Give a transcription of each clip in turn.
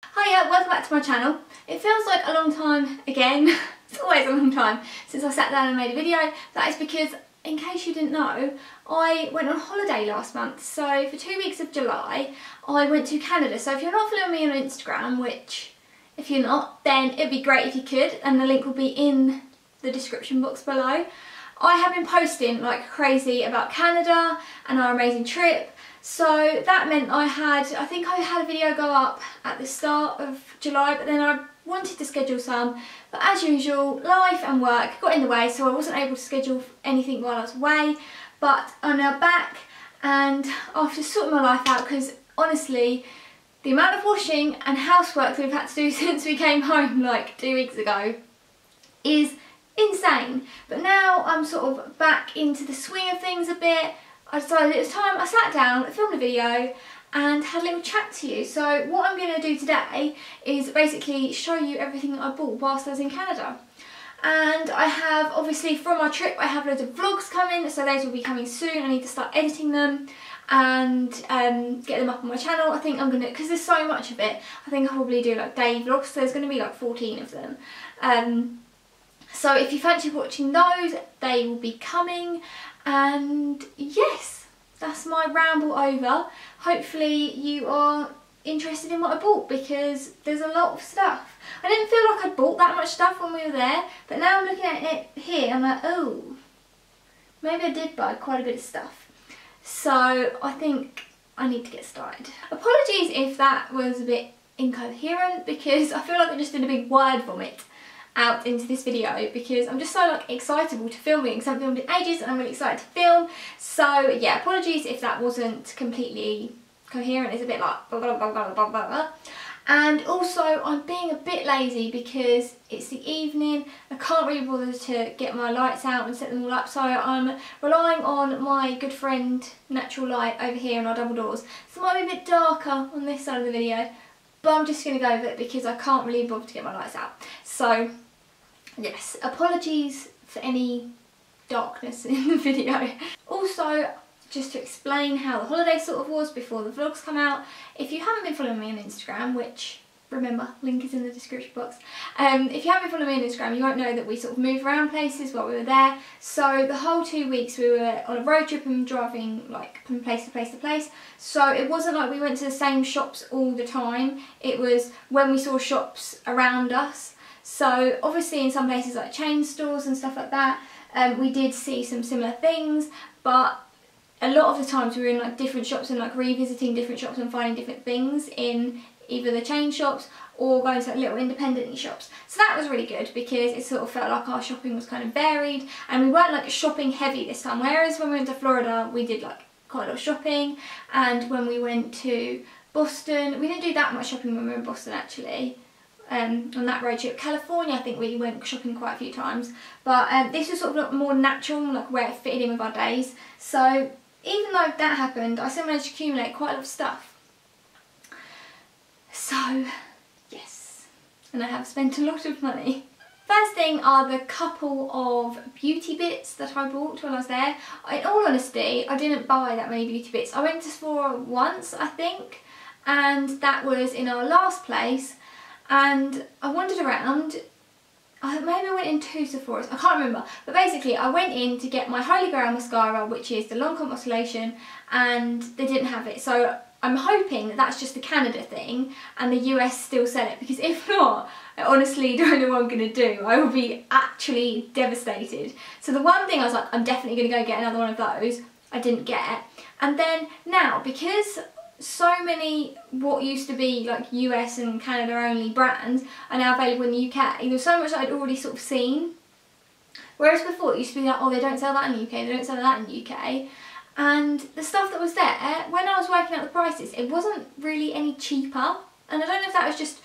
Hiya, welcome back to my channel. It feels like a long time again, it's always a long time since I sat down and made a video. That is because, in case you didn't know, I went on holiday last month. So for 2 weeks of July, I went to Canada. So if you're not following me on Instagram, which if you're not, then it'd be great if you could, and the link will be in the description box below. I have been posting like crazy about Canada and our amazing trip. So that meant I think I had a video go up at the start of July, but then I wanted to schedule some, but as usual, life and work got in the way, so I wasn't able to schedule anything while I was away. But I'm now back, and after sorting my life out, because honestly, the amount of washing and housework that we've had to do since we came home like 2 weeks ago is insane. But now I'm sort of back into the swing of things a bit. I decided it was time. I sat down, filmed a video and had a little chat to you. So what I'm going to do today is basically show you everything that I bought whilst I was in Canada. And I have, obviously from my trip, I have loads of vlogs coming, so those will be coming soon. I need to start editing them and get them up on my channel. I think I'm going to, because there's so much of it, I think I'll probably do like day vlogs, so there's going to be like 14 of them. So if you fancy watching those, they will be coming. And yes, that's my ramble over. Hopefully you are interested in what I bought, because there's a lot of stuff. I didn't feel like I bought that much stuff when we were there, but now I'm looking at it here, I'm like, oh, maybe I did buy quite a bit of stuff. So I think I need to get started. Apologies if that was a bit incoherent, because I feel like I just did a big word vomit out into this video, because I'm just so like excitable to film it, because I haven't filmed in ages and I'm really excited to film. So yeah, apologies if that wasn't completely coherent. It's a bit like blah blah blah blah blah blah. And also I'm being a bit lazy because it's the evening, I can't really bother to get my lights out and set them all up, so I'm relying on my good friend Natural Light over here in our double doors. So it might be a bit darker on this side of the video, but I'm just going to go with it because I can't really bother to get my lights out. So yes, apologies for any darkness in the video. Also, just to explain how the holiday sort of was before the vlogs come out, if you haven't been following me on Instagram, which, remember, link is in the description box, if you haven't been following me on Instagram, you won't know that we sort of moved around places while we were there. So the whole 2 weeks we were on a road trip and driving like from place to place to place. So it wasn't like we went to the same shops all the time. It was when we saw shops around us. So obviously in some places like chain stores and stuff like that, we did see some similar things, but a lot of the times we were in like different shops and like revisiting different shops and finding different things in either the chain shops or going to like little independent shops. So that was really good, because it sort of felt like our shopping was kind of varied and we weren't like shopping heavy this time, whereas when we went to Florida we did like quite a lot of shopping, and when we went to Boston we didn't do that much shopping when we were in Boston actually. On that road trip. California I think we went shopping quite a few times, but this was sort of like more natural, like where it fitted in with our days. So even though that happened, I still managed to accumulate quite a lot of stuff. So yes, and I have spent a lot of money. First thing are the couple of beauty bits that I bought while I was there. In all honesty, I didn't buy that many beauty bits. I went to Sephora once I think, and that was in our last place. And I wandered around, maybe I went in 2 Sephoras, I can't remember, but basically I went in to get my Holy Grail mascara, which is the Lancome Oscillation, and they didn't have it. So I'm hoping that that's just a Canada thing and the US still sell it, because if not, I honestly don't know what I'm going to do. I will be actually devastated. So the one thing I was like, I'm definitely going to go get another one of those, I didn't get. And then now, because so many what used to be like US and Canada only brands are now available in the UK. There's so much that I'd already sort of seen, whereas before it used to be like, oh, they don't sell that in the UK, they don't sell that in the UK. And the stuff that was there, when I was working out the prices, it wasn't really any cheaper. And I don't know if that was just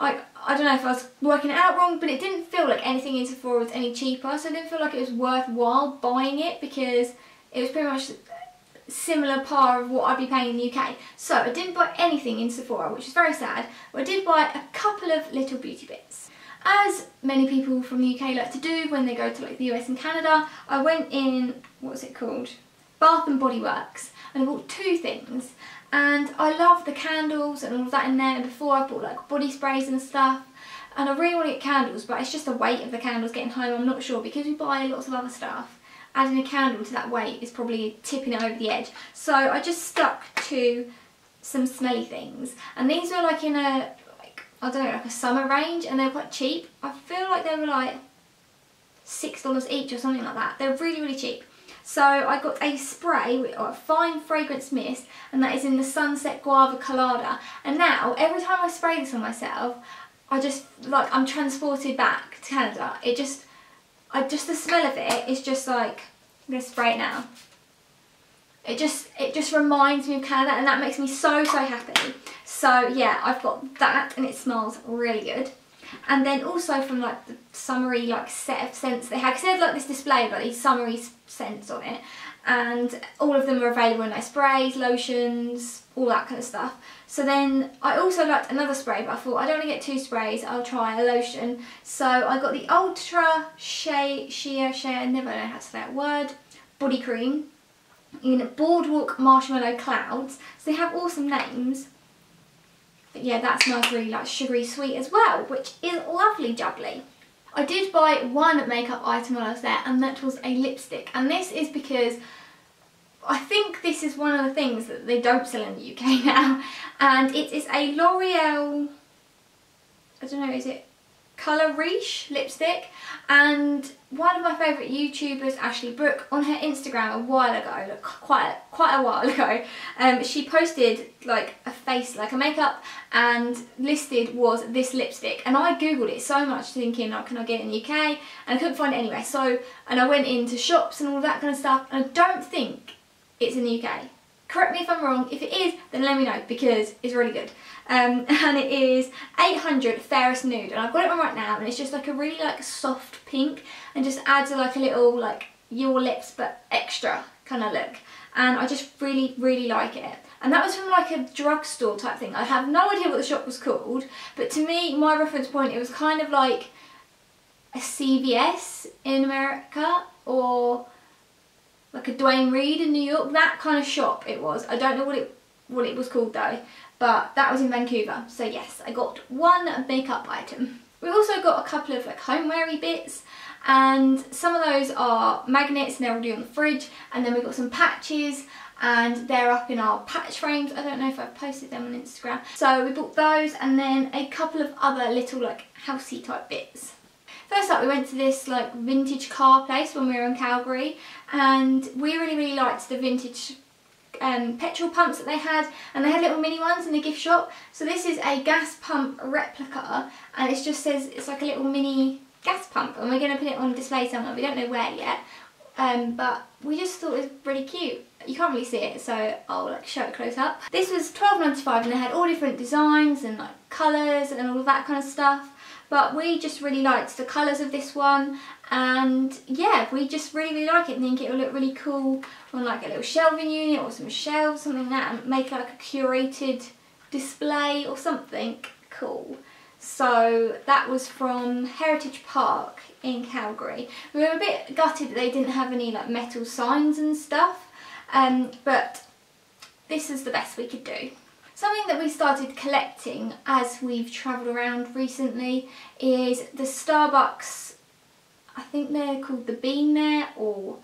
like, I don't know if I was working it out wrong, but it didn't feel like anything in Sephora was any cheaper, so I didn't feel like it was worthwhile buying it, because it was pretty much similar par of what I'd be paying in the UK. So I didn't buy anything in Sephora, which is very sad, but I did buy a couple of little beauty bits. As many people from the UK like to do when they go to like the US and Canada, I went in, what's it called? Bath and Body Works, and I bought 2 things. and I love the candles and all of that in there. And before I bought like body sprays and stuff, and I really want to get candles, but it's just the weight of the candles getting home. I'm not sure, because we buy lots of other stuff, adding a candle to that weight is probably tipping it over the edge. So I just stuck to some smelly things, and these were like in a, like, I don't know, like a summer range, and they're quite cheap. I feel like they were like $6 each or something like that. They're really, really cheap. So I got a spray with a fine fragrance mist, and that is in the Sunset Guava Colada. And now every time I spray this on myself, I just, like, I'm transported back to Canada. It just, the smell of it is just like, I'm going to spray it now. It just reminds me of Canada, and that makes me so, so happy. So yeah, I've got that, and it smells really good. And then also from like the summery like set of scents they had, because they had like this display of like these summery scents on it, and all of them are available in like sprays, lotions, all that kind of stuff. So then I also liked another spray, but I thought I don't want to get 2 sprays, I'll try a lotion. So I got the Ultra Shea, I never know how to say that word, body cream in Boardwalk Marshmallow Clouds. So they have awesome names. But yeah, that smells really like sugary sweet as well, which is lovely jubbly. I did buy one makeup item while I was there, and that was a lipstick. And this is because I think this is one of the things that they don't sell in the UK now. And it is a L'Oreal, I don't know, is it Colour Riche lipstick? And one of my favourite YouTubers, Ashley Brooke, on her Instagram a while ago, like quite a while ago, she posted like a face, like a makeup, and listed was this lipstick. And I googled it so much thinking, like, can I get it in the UK? And I couldn't find it anywhere. So, and I went into shops and all that kind of stuff, and I don't think it's in the UK. Correct me if I'm wrong. If it is, then let me know, because it's really good. And it is 800 Fairest Nude, and I've got it on right now, and it's just like a really like soft pink, and just adds like a little like your lips but extra kind of look. And I just really, really like it. And that was from like a drugstore type thing. I have no idea what the shop was called, but to me, my reference point, it was kind of like a CVS in America, or like a Dwayne Reed in New York, that kind of shop it was. I don't know what it was called though, but that was in Vancouver. So yes, I got one makeup item. We also got a couple of like homeware-y bits, and some of those are magnets and they're already on the fridge, and then we got some patches and they're up in our patch frames. I don't know if I've posted them on Instagram. So we bought those, and then a couple of other little like housey type bits. First up, we went to this like vintage car place when we were in Calgary, and we really, really liked the vintage petrol pumps that they had, and they had little mini ones in the gift shop. So this is a gas pump replica, and it just says it's like a little mini gas pump, and we're going to put it on display somewhere. We don't know where yet, but we just thought it was really cute. You can't really see it, so I'll like show it close up. This was $12.95, and they had all different designs and like colours and all of that kind of stuff. But we just really liked the colours of this one, and yeah, we just really, really like it and think it will look really cool on like a little shelving unit or some shelves, something like that, and make like a curated display or something cool. So that was from Heritage Park in Calgary. We were a bit gutted that they didn't have any like metal signs and stuff, but this is the best we could do. Something that we started collecting as we've travelled around recently is the Starbucks, I think they're called the Bean there, or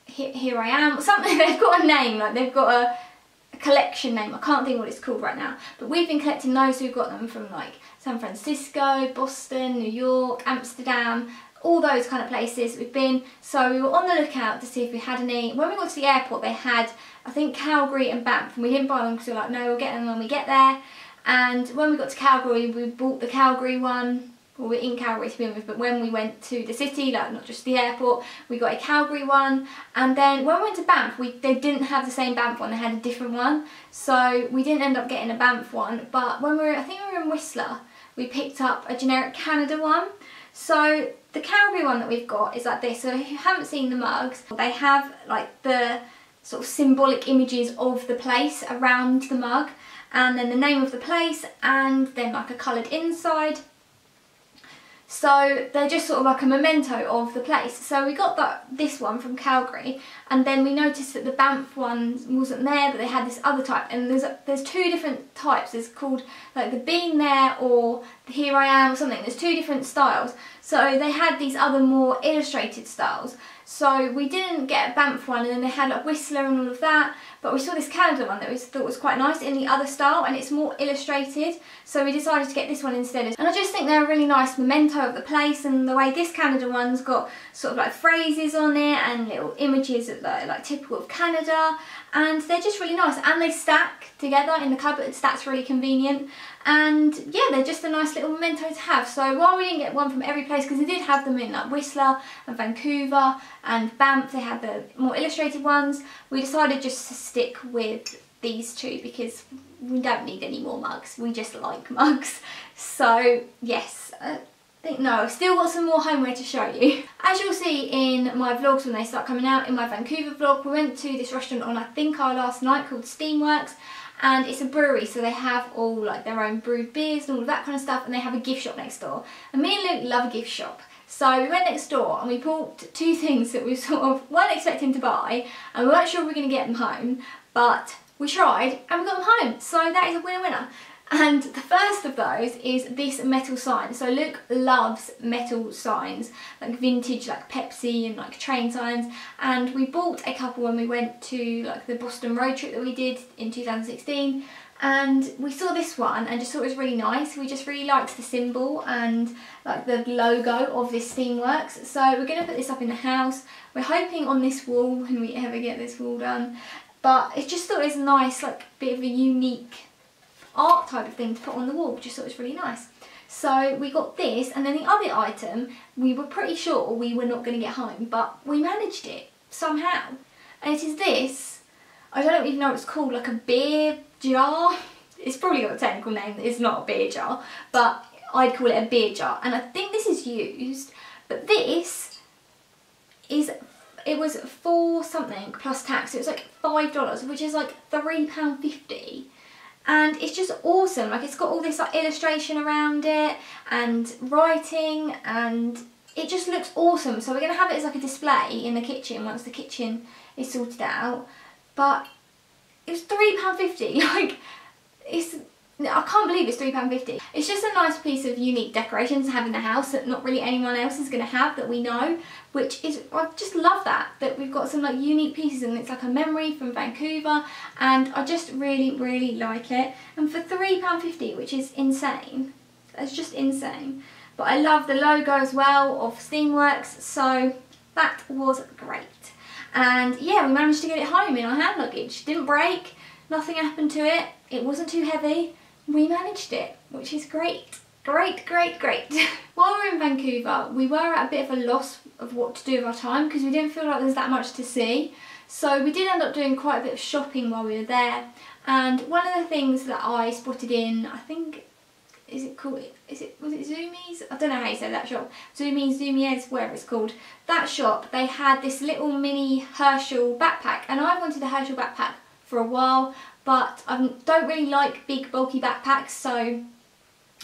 Here I Am, something. They've got a name, like they've got a collection name. I can't think what it's called right now, but we've been collecting those. We've got them from like San Francisco, Boston, New York, Amsterdam, all those kind of places we've been. So we were on the lookout to see if we had any. When we got to the airport, they had, I think, Calgary and Banff, and we didn't buy them because we were like, no, we'll get them when we get there. And when we got to Calgary, we bought the Calgary one. Well, we're in Calgary to begin with, but when we went to the city, like not just the airport, we got a Calgary one. And then when we went to Banff, they didn't have the same Banff one, they had a different one. So we didn't end up getting a Banff one, but when I think we were in Whistler, we picked up a generic Canada one. So the Calgary one that we've got is like this. So if you haven't seen the mugs, they have like the sort of symbolic images of the place around the mug, and then the name of the place, and then like a coloured inside. So they're just sort of like a memento of the place. So we got this one from Calgary, and then we noticed that the Banff one wasn't there, but they had this other type. And there's two different types. There's called like the Being There or the Here I Am or something. There's two different styles. So they had these other more illustrated styles. So we didn't get a Banff one, and then they had like Whistler and all of that. But we saw this Canada one that we thought was quite nice in the other style, and it's more illustrated. So we decided to get this one instead. And I just think they're a really nice memento of the place, and the way this Canada one's got sort of like phrases on it and little images that are like typical of Canada, and they're just really nice. And they stack together in the cupboard, so that's really convenient. And yeah, they're just a nice little memento to have. So while we didn't get one from every place, because they did have them in like Whistler and Vancouver and Banff, they had the more illustrated ones, we decided just to stick with these two because we don't need any more mugs. We just like mugs. So yes, I've still got some more homeware to show you. As you'll see in my vlogs when they start coming out, in my Vancouver vlog, we went to this restaurant on I think our last night called Steamworks. And it's a brewery, so they have all like their own brewed beers and all of that kind of stuff, and they have a gift shop next door. And me and Luke love a gift shop. So we went next door and we bought two things that we sort of weren't expecting to buy, and we weren't sure we were going to get them home, but we tried and we got them home. So that is a winner-winner. And the first of those is this metal sign. So Luke loves metal signs, like vintage, like Pepsi and like train signs. And we bought a couple when we went to like the Boston road trip that we did in 2016. And we saw this one and just thought it was really nice. We just really liked the symbol and like the logo of this Steamworks. So we're going to put this up in the house. We're hoping on this wall when we ever get this wall done. But it just thought it was a nice, like bit of a unique art type of thing to put on the wall. Just thought it was really nice. So we got this, and then the other item we were pretty sure we were not going to get home, but we managed it somehow. And it is this, I don't even know what it's called, like a beer jar. It's probably got a technical name, it's not a beer jar, but I'd call it a beer jar. And I think this is used, but this is, it was $4 something plus tax, so it was like $5, which is like £3.50. And it's just awesome. Like, it's got all this like illustration around it and writing, and it just looks awesome. So we're going to have it as like a display in the kitchen once the kitchen is sorted out. But it was £3.50. Like, I can't believe it's £3.50. It's just a nice piece of unique decoration to have in the house that not really anyone else is going to have that we know, which is, I just love that we've got some like unique pieces, and it's like a memory from Vancouver, and I just really, really like it. And for £3.50, which is insane, that's just insane. But I love the logo as well of Steamworks, so that was great. And yeah, we managed to get it home in our hand luggage. Didn't break, nothing happened to it, it wasn't too heavy. We managed it, which is great. Great, great, great. While we were in Vancouver, we were at a bit of a loss of what to do with our time because we didn't feel like there was that much to see. So we did end up doing quite a bit of shopping while we were there. And one of the things that I spotted in, I think, was it Zoomies? I don't know how you say that shop. Zoomies, whatever it's called. That shop, they had this little mini Herschel backpack, and I've wanted a Herschel backpack for a while, but I don't really like big bulky backpacks, so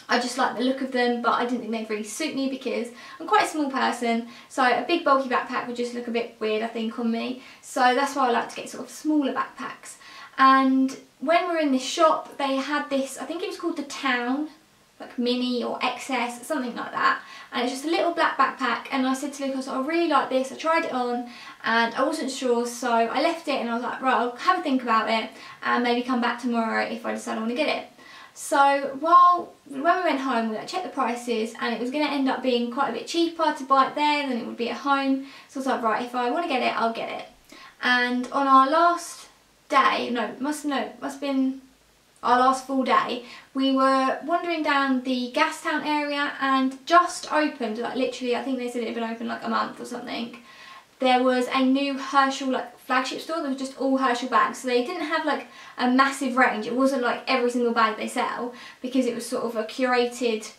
I just like the look of them, but I didn't think they'd really suit me because I'm quite a small person, so a big bulky backpack would just look a bit weird, I think, on me. So that's why I like to get sort of smaller backpacks. And when we were in this shop, they had this, I think it was called the Town, like Mini or XS, something like that. And it's just a little black backpack, and I said to Lucas, I really like this. I tried it on and I wasn't sure, so I left it and I was like, right, I'll have a think about it and maybe come back tomorrow if I decide I want to get it. So when we went home, we checked the prices, and it was going to end up being quite a bit cheaper to buy it there than it would be at home. So I was like, right, if I want to get it, I'll get it. And on our last day, must have been our last full day, we were wandering down the Gastown area, and just opened, like literally, I think they said it had been open like a month or something. There was a new Herschel like flagship store that was just all Herschel bags. So they didn't have like a massive range. It wasn't like every single bag they sell, because it was sort of a curated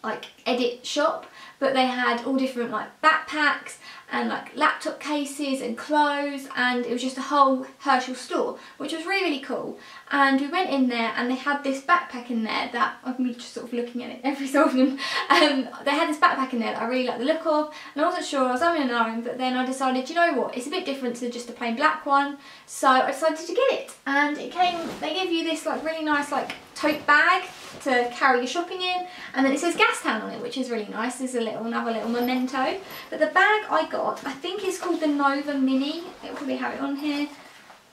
like edit shop. But they had all different like backpacks and like laptop cases and clothes, and it was just a whole Herschel store, which was really, really cool. and we went in there and they had this backpack in there that I'm just sort of looking at it every so often. They had this backpack in there that I really like the look of, and I wasn't sure, I was umming and ahhing, but then I decided, you know what, it's a bit different to just a plain black one, so I decided to get it. And it came, they give you this like really nice like tote bag to carry your shopping in, and then it says Gastown on it, which is really nice. There's another little memento. But the bag I got, I think is called the Nova Mini. It'll probably have it on here.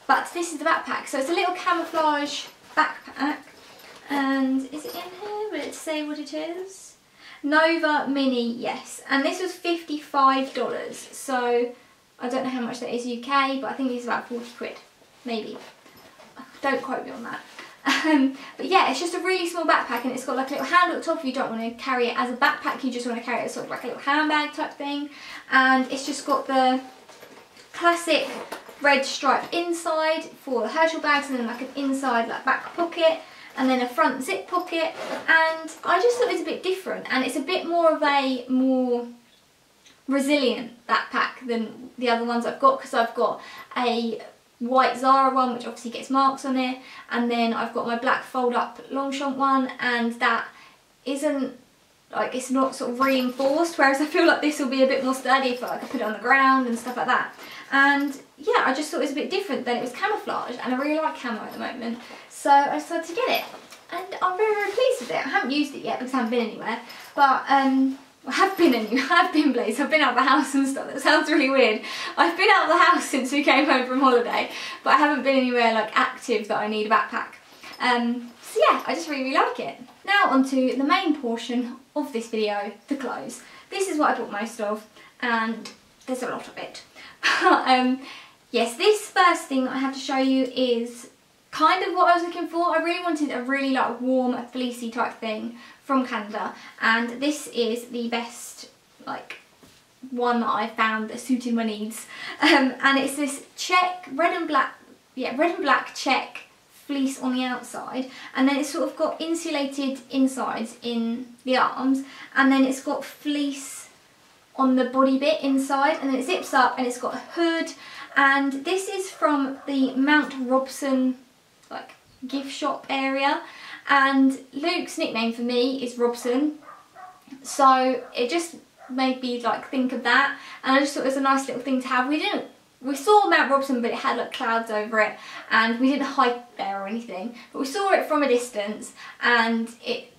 But this is the backpack. So it's a little camouflage backpack. And is it in here? Will it say what it is? Nova Mini, yes. And this was $55. So I don't know how much that is UK, but I think it's about 40 quid. Maybe. Don't quote me on that. But yeah, it's just a really small backpack, and it's got like a little handle at the top if you don't want to carry it as a backpack, you just want to carry it as sort of like a little handbag type thing. And it's just got the classic red stripe inside for the Herschel bags, and then like an inside like back pocket, and then a front zip pocket. And I just thought it was a bit different, and it's a bit more of a more resilient backpack than the other ones I've got, because I've got a white Zara one which obviously gets marks on it, and then I've got my black fold up Longchamp one, and that isn't like, it's not sort of reinforced, whereas I feel like this will be a bit more sturdy if I put it on the ground and stuff like that. And yeah, I just thought it was a bit different, then it was camouflage, and I really like camo at the moment, so I decided to get it, and I'm very, very pleased with it. I haven't used it yet because I haven't been anywhere, but I have been places. I've been out of the house and stuff. That sounds really weird. I've been out of the house since we came home from holiday, but I haven't been anywhere like active that I need a backpack. So yeah, I just really, really like it. Now onto the main portion of this video, the clothes. This is what I bought most of, and there's a lot of it. Yes, this first thing I have to show you is kind of what I was looking for. I really wanted a really like warm, fleecy type thing from Canada, and this is the best like one that I found that suited my needs. And it's this check, red and black check fleece on the outside, and then it's sort of got insulated insides in the arms, and then it's got fleece on the body bit inside, and then it zips up and it's got a hood. And this is from the Mount Robson like gift shop area, and Luke's nickname for me is Robson, so it just made me like think of that, and I just thought it was a nice little thing to have. We saw Mount Robson, but it had like clouds over it, and we didn't hike there or anything, but we saw it from a distance, and it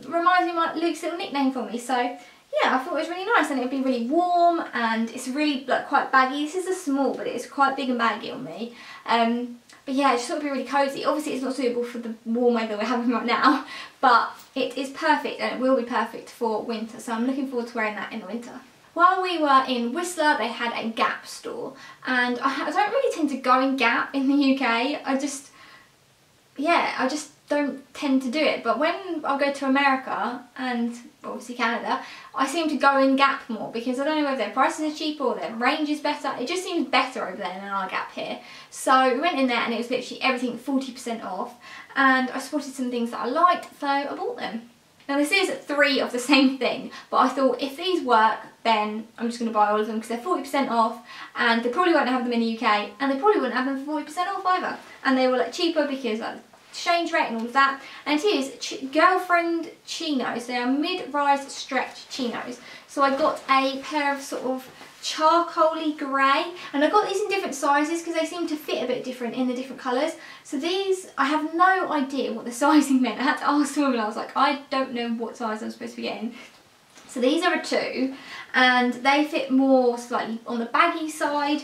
reminds me of like Luke's little nickname for me. So yeah, I thought it was really nice, and it'd be really warm, and it's really like quite baggy. This is a small, but it's quite big and baggy on me. But yeah, I just thought it'd be really cosy. Obviously it's not suitable for the warm weather we're having right now, but it is perfect, and it will be perfect for winter, so I'm looking forward to wearing that in the winter. While we were in Whistler, they had a Gap store, and I don't really tend to go in Gap in the UK. I just don't tend to do it, but when I go to America and obviously Canada, I seem to go in Gap more, because I don't know if their prices are cheaper or their range is better. It just seems better over there than our Gap here. So we went in there, and it was literally everything 40% off, and I spotted some things that I liked, so I bought them. Now this is 3 of the same thing, but I thought if these work, then I'm just going to buy all of them, because they're 40% off, and they probably won't have them in the UK, and they probably wouldn't have them for 40% off either. And they were like cheaper because like exchange rate and all of that. And it is Girlfriend chinos. They are mid-rise stretch chinos. So I got a pair of sort of charcoaly grey, and I got these in different sizes because they seem to fit a bit different in the different colours. So these, I have no idea what the sizing meant. I had to ask the woman. I was like, I don't know what size I'm supposed to be getting. So these are a 2, and they fit more slightly on the baggy side,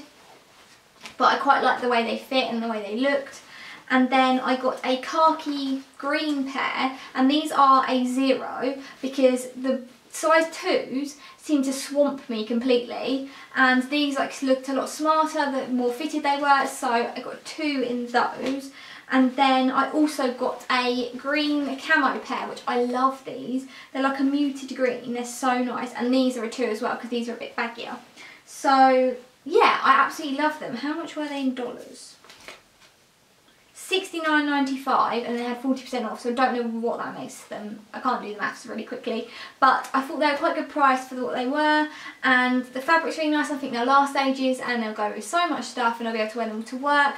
but I quite like the way they fit and the way they looked. And then I got a khaki green pair, and these are a 0 because the size 2s seem to swamp me completely, and these like looked a lot smarter, the more fitted they were, so I got a 2 in those. And then I also got a green camo pair, which I love these. They're like a muted green, they're so nice, and these are a 2 as well because these are a bit baggier. So yeah, I absolutely love them. How much were they in dollars? $69.95, and they had 40% off, so I don't know what that makes them. I can't do the maths really quickly, but I thought they were quite a good price for what they were, and the fabric's really nice. I think they'll last ages, and they'll go with so much stuff, and I'll be able to wear them to work.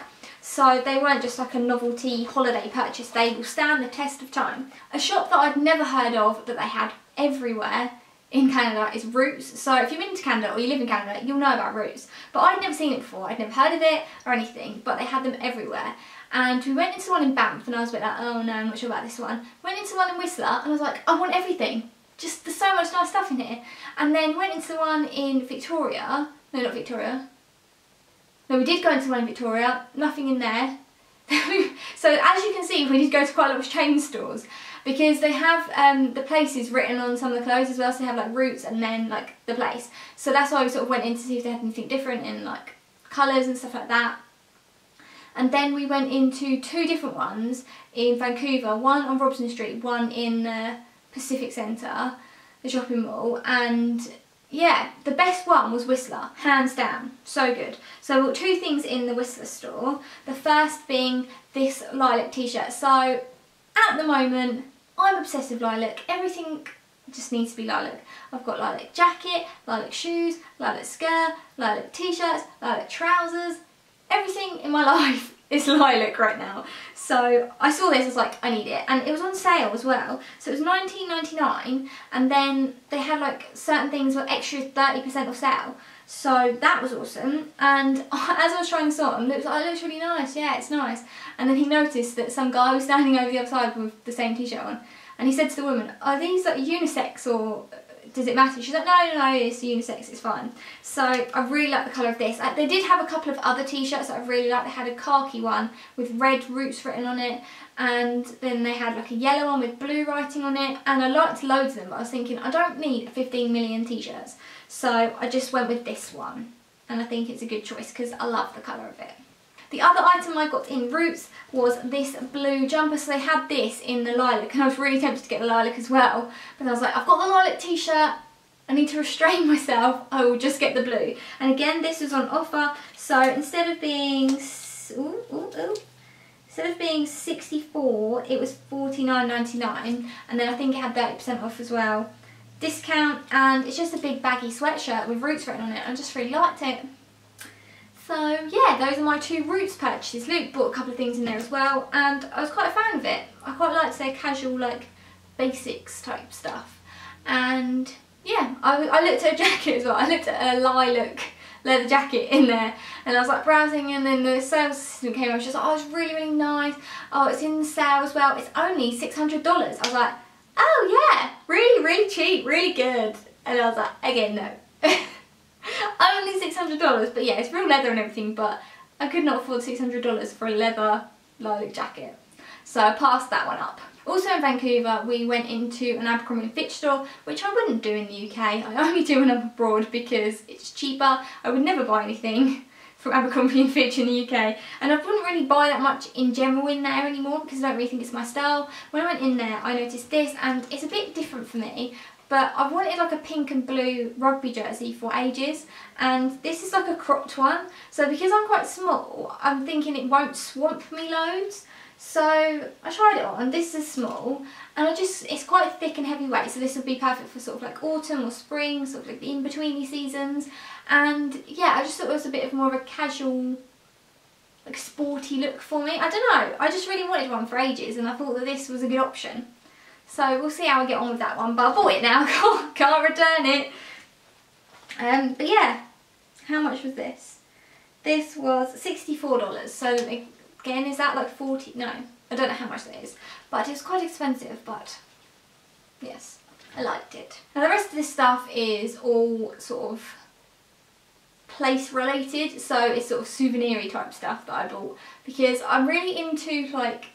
so they weren't just like a novelty holiday purchase, they will stand the test of time. A shop that I'd never heard of that they had everywhere in Canada is Roots. So if you've been to Canada or you live in Canada, you'll know about Roots. But I'd never seen it before, I'd never heard of it or anything, but they had them everywhere. And we went into one in Banff and I was a bit like, oh no, I'm not sure about this one. Went into one in Whistler and I was like, I want everything. Just, there's so much nice stuff in here. And then went into the one in Victoria. No, not Victoria. No, we did go into one in Victoria. Nothing in there. So as you can see, we did go to quite a lot of chain stores because they have the places written on some of the clothes as well. So they have like Roots and then like the place. So that's why we sort of went in to see if they had anything different in like colours and stuff like that. And then we went into two different ones in Vancouver, one on Robson Street, one in the Pacific Centre, the shopping mall, and yeah, the best one was Whistler, hands down, so good. So we got two things in the Whistler store, the first being this lilac t-shirt. So at the moment, I'm obsessed with lilac, everything just needs to be lilac. I've got lilac jacket, lilac shoes, lilac skirt, lilac t-shirts, lilac trousers, everything in my life is lilac right now. So I saw this, I was like, I need it, and it was on sale as well. So it was $19.99, and then they had like certain things were extra 30% off sale. So that was awesome. And as I was trying this on, it looks really nice. Yeah, it's nice. And then he noticed that some guy was standing over the other side with the same t-shirt on, and he said to the woman, "Are these like unisex or does it matter?" She's like, no, it's unisex, it's fine. So I really like the colour of this. They did have a couple of other t-shirts that I really liked. They had a khaki one with red Roots written on it, and then they had like a yellow one with blue writing on it, and I liked loads of them, but I was thinking I don't need 15 million t-shirts. So I just went with this one, and I think it's a good choice because I love the colour of it. The other item I got in Roots was this blue jumper. So they had this in the lilac, and I was really tempted to get the lilac as well. But I was like, I've got the lilac t-shirt, I need to restrain myself, I will just get the blue. And again, this was on offer. So instead of being, instead of being $64, it was $49.99. And then I think it had 30% off as well. Discount, and it's just a big baggy sweatshirt with Roots written on it. I just really liked it. So yeah, those are my two Roots purchases. Luke bought a couple of things in there as well, and I was quite a fan of it. I quite liked their casual, like, basics type stuff. And yeah, I looked at a jacket as well. I looked at a lilac leather jacket in there, and I was like browsing, and then the sales assistant came over. She was like, oh, it's really, really nice. Oh, it's in the sale as well. It's only $600. I was like, oh yeah, really, really cheap, really good. And I was like, again, no. Only $600, but yeah, it's real leather and everything, but I could not afford $600 for a leather lilac jacket. So I passed that one up. Also in Vancouver, we went into an Abercrombie & Fitch store, which I wouldn't do in the UK. I only do when I'm abroad because it's cheaper. I would never buy anything from Abercrombie & Fitch in the UK. And I wouldn't really buy that much in general in there anymore because I don't really think it's my style. When I went in there, I noticed this, and it's a bit different for me. But I've wanted like a pink and blue rugby jersey for ages, and this is like a cropped one. So because I'm quite small, I'm thinking it won't swamp me loads. So I tried it on, this is small, and it's quite thick and heavyweight, so this would be perfect for sort of like autumn or spring, sort of like the in-betweeny seasons. And yeah, I just thought it was a bit of more of a casual, like sporty look for me. I don't know, I just really wanted one for ages, and I thought that this was a good option. So we'll see how I get on with that one, but I bought it now, can't return it. But yeah, how much was this? This was $64, so again, is that like 40? No, I don't know how much that is, but it was quite expensive, but yes, I liked it. Now the rest of this stuff is all sort of place related, so it's sort of souvenir-y type stuff that I bought, because I'm really into like,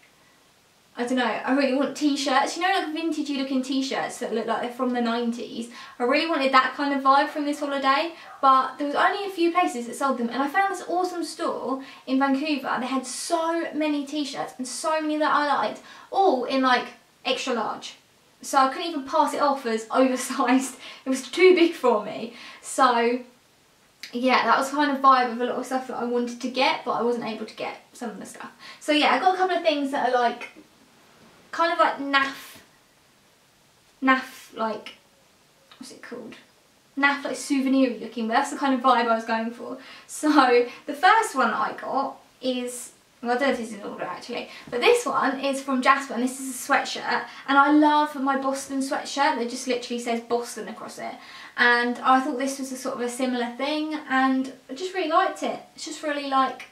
I don't know, I really want t-shirts, you know, like vintagey looking t-shirts that look like they're from the 90s. I really wanted that kind of vibe from this holiday, but there was only a few places that sold them, and I found this awesome store in Vancouver. They had so many t-shirts and so many that I liked, all in like extra large. So I couldn't even pass it off as oversized. It was too big for me. So yeah, that was kind of vibe of a lot of stuff that I wanted to get, but I wasn't able to get some of the stuff. So yeah, I got a couple of things that are like, kind of like naff like, what's it called? Naff like souvenir looking, but that's the kind of vibe I was going for. So the first one I got is Well, I don't know if this is in order actually, but this one is from Jasper and this is a sweatshirt, and I love my Boston sweatshirt that just literally says Boston across it, and I thought this was a sort of a similar thing and I just really liked it. It's just really like,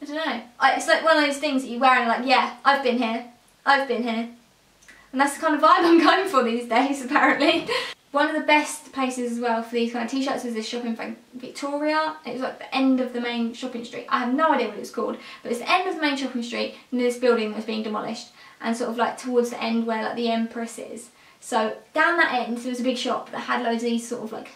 I don't know, it's like one of those things that you wear and you're like, yeah, I've been here, and that's the kind of vibe I'm going for these days apparently. One of the best places as well for these kind of t-shirts was this shop in Victoria. It was like the end of the main shopping street. I have no idea what it's called, but it's the end of the main shopping street near this building that was being demolished, and sort of like towards the end where like the Empress is. So down that end there was a big shop that had loads of these sort of like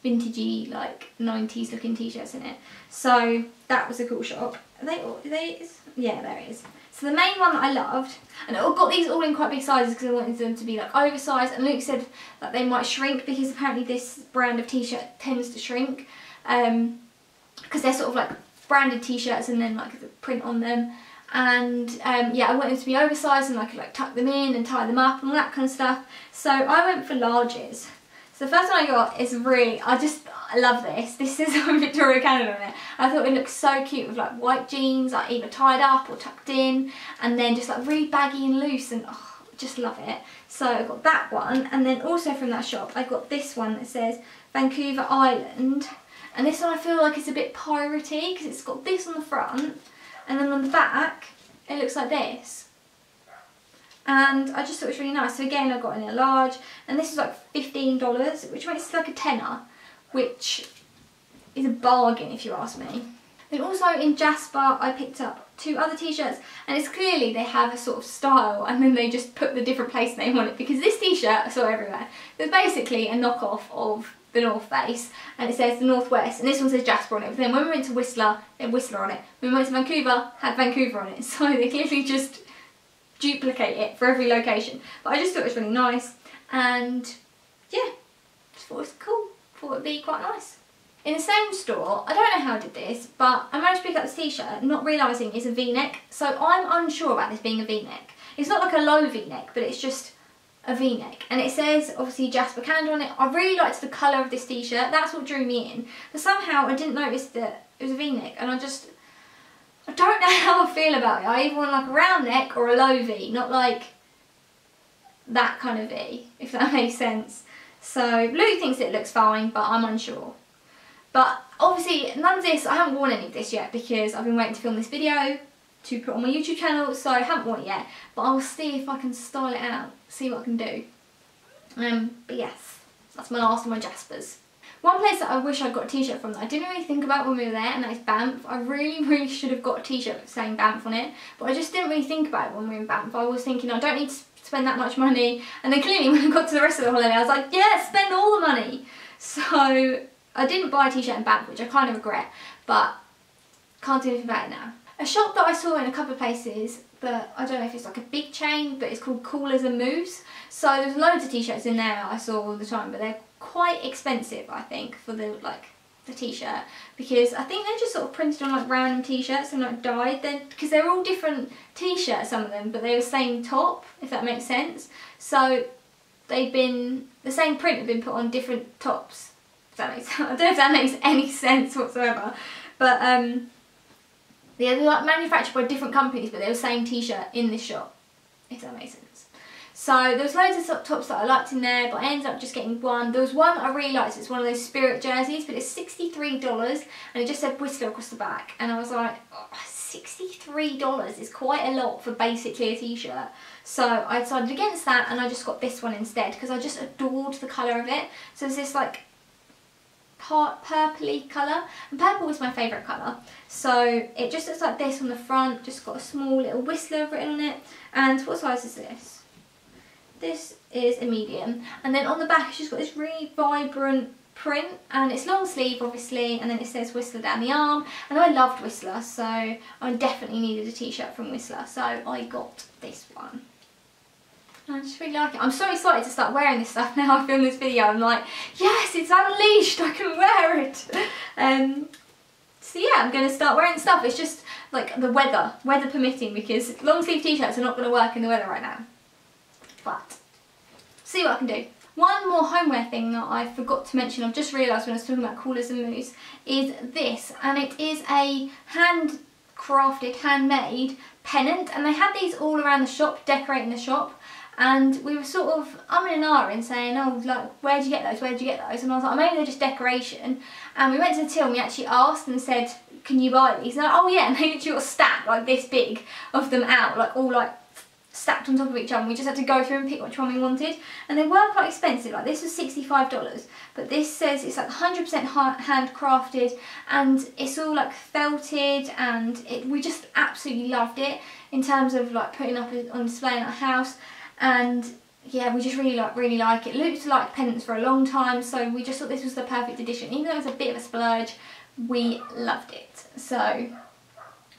vintagey, like 90s looking t-shirts in it. So that was a cool shop. Yeah, there it is. So the main one that I loved, and I got these all in quite big sizes because I wanted them to be like oversized, and Luke said that they might shrink because apparently this brand of t-shirt tends to shrink because they're sort of like branded t-shirts and then like the print on them, and yeah, I wanted them to be oversized and I could like tuck them in and tie them up and all that kind of stuff. So I went for larges. So the first one I got is really, I love this. This is from Victoria, Canada on it. I thought it looked so cute with like white jeans, like either tied up or tucked in, and then just like really baggy and loose, and oh, just love it. So I got that one, and then also from that shop I got this one that says Vancouver Island, and this one I feel like it's a bit piratey because it's got this on the front, and then on the back it looks like this. And I just thought it was really nice. So again, I got in a large, and this is like $15, which makes it like a tenner, which is a bargain if you ask me. Then also in Jasper, I picked up 2 other t-shirts, and it's clearly they have a sort of style, and then they just put the different place name on it, because this t-shirt I saw everywhere. It's basically a knockoff of the North Face, and it says the Northwest, and this one says Jasper on it. But then when we went to Whistler, they had Whistler on it. When we went to Vancouver, had Vancouver on it. So they clearly just duplicate it for every location. But I just thought it was really nice, and yeah, just thought it was cool. Thought it'd be quite nice. In the same store, I don't know how I did this, but I managed to pick up this t-shirt not realising it's a v-neck. So I'm unsure about this being a v-neck. It's not like a low v-neck, but it's just a v-neck, and it says obviously Jasper Canada on it. I really liked the colour of this t-shirt. That's what drew me in, but somehow I didn't notice that it was a v-neck, and I don't know how I feel about it. I either want like a round neck or a low V, not like that kind of V, if that makes sense. So Luke thinks it looks fine, but I'm unsure. But obviously none of this, I haven't worn any of this yet because I've been waiting to film this video to put on my YouTube channel, so I haven't worn it yet. But I'll see if I can style it out, see what I can do. But yes, that's my last of my Jaspers. One place that I wish I'd got a t-shirt from that I didn't really think about when we were there, and that is Banff. I really should have got a t-shirt saying Banff on it, but I just didn't really think about it when we were in Banff. I was thinking I don't need to spend that much money, and then clearly when I got to the rest of the holiday I was like, yeah, spend all the money. So I didn't buy a t-shirt in Banff, which I kind of regret, but can't do anything about it now. A shop that I saw in a couple of places, but I don't know if it's like a big chain, but it's called Cool as a Moose. So there's loads of t-shirts in there I saw all the time, but they're quite expensive, I think, for the t-shirt, because I think they're just sort of printed on like random t-shirts and like dyed, because they're all different t-shirts, some of them, but they're the same top, if that makes sense. So they've been, the same print had been put on different tops, if that makes sense. I don't know if that makes any sense whatsoever, but they're like manufactured by different companies, but they're the same t-shirt in this shop, if that makes sense. So there was loads of tops that I liked in there, but I ended up just getting one. There was one I really liked. It's one of those Spirit jerseys, but it's $63, and it just said Whistler across the back. And I was like, oh, $63 is quite a lot for basically a t-shirt. So I decided against that, and I just got this one instead because I just adored the colour of it. So it's this like purpley colour, and purple is my favourite colour. So it just looks like this on the front, just got a small little Whistler written on it. And what size is this? This is a medium, and then on the back it's just got this really vibrant print, and it's long sleeve obviously, and then it says Whistler down the arm, and I loved Whistler, so I definitely needed a t-shirt from Whistler, so I got this one. I just really like it. I'm so excited to start wearing this stuff now I film this video. I'm like, yes, it's unleashed, I can wear it. So yeah, I'm going to start wearing stuff. It's just like the weather permitting, because long sleeve t-shirts are not going to work in the weather right now. But see what I can do. One more homeware thing that I forgot to mention, I've just realised when I was talking about Cool as a Moose, is this, and it is a hand crafted, handmade pennant, and they had these all around the shop, decorating the shop. And we were sort of umming and ahhing saying, oh, like, where'd you get those, where'd you get those? And I was like, maybe they're just decoration. And we went to the till and we actually asked and said, can you buy these? And they're like, oh yeah, and they literally got a stack like this big of them out, like all like stacked on top of each other, and we just had to go through and pick which one we wanted. And they were quite expensive, like this was $65, but this says it's like 100% handcrafted, and it's all like felted, and we just absolutely loved it in terms of like putting up on display in our house. And yeah, we just really like it. Looked like pennants for a long time, so we just thought this was the perfect addition. Even though it was a bit of a splurge, we loved it. So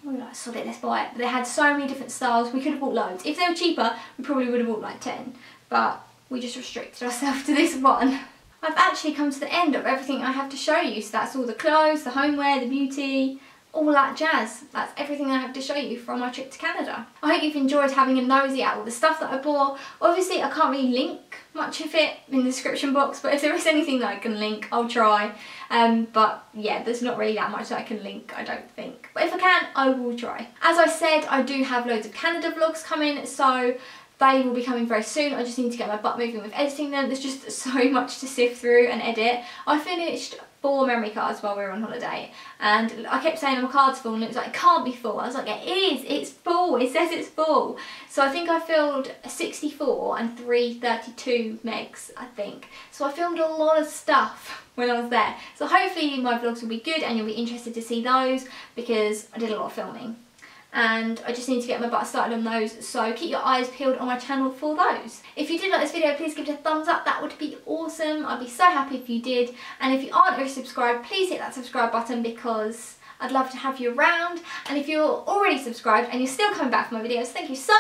we were like, sod it, let's buy it. But they had so many different styles, we could have bought loads. If they were cheaper, we probably would have bought like 10, but we just restricted ourselves to this one. I've actually come to the end of everything I have to show you. So that's all the clothes, the homeware, the beauty, all that jazz. That's everything I have to show you from my trip to Canada. I hope you've enjoyed having a nosy at all the stuff that I bought. Obviously I can't really link much of it in the description box, but if there is anything that I can link, I'll try. But yeah, there's not really that much that I can link, I don't think. But if I can, I will try. As I said, I do have loads of Canada vlogs coming, so they will be coming very soon. I just need to get my butt moving with editing them. There's just so much to sift through and edit. I finished 4 memory cards while we were on holiday, and I kept saying my card's full, and it was like, it can't be full. I was like, it is, it's full, it says it's full. So I think I filled 64 and 332 megs, I think. So I filmed a lot of stuff when I was there. So hopefully my vlogs will be good and you'll be interested to see those, because I did a lot of filming. And I just need to get my butt started on those, so keep your eyes peeled on my channel for those. If you did like this video, please give it a thumbs up, that would be awesome. I'd be so happy if you did. And if you aren't already subscribed, please hit that subscribe button, because I'd love to have you around. And if you're already subscribed and you're still coming back for my videos, thank you so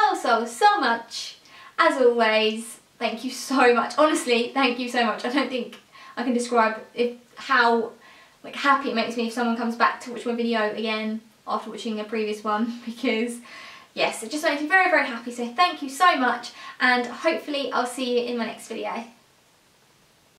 much. As always, thank you so much. Honestly, thank you so much. I don't think I can describe how like happy it makes me if someone comes back to watch my video again after watching a previous one, because yes, it just makes me very happy. So thank you so much, and hopefully I'll see you in my next video.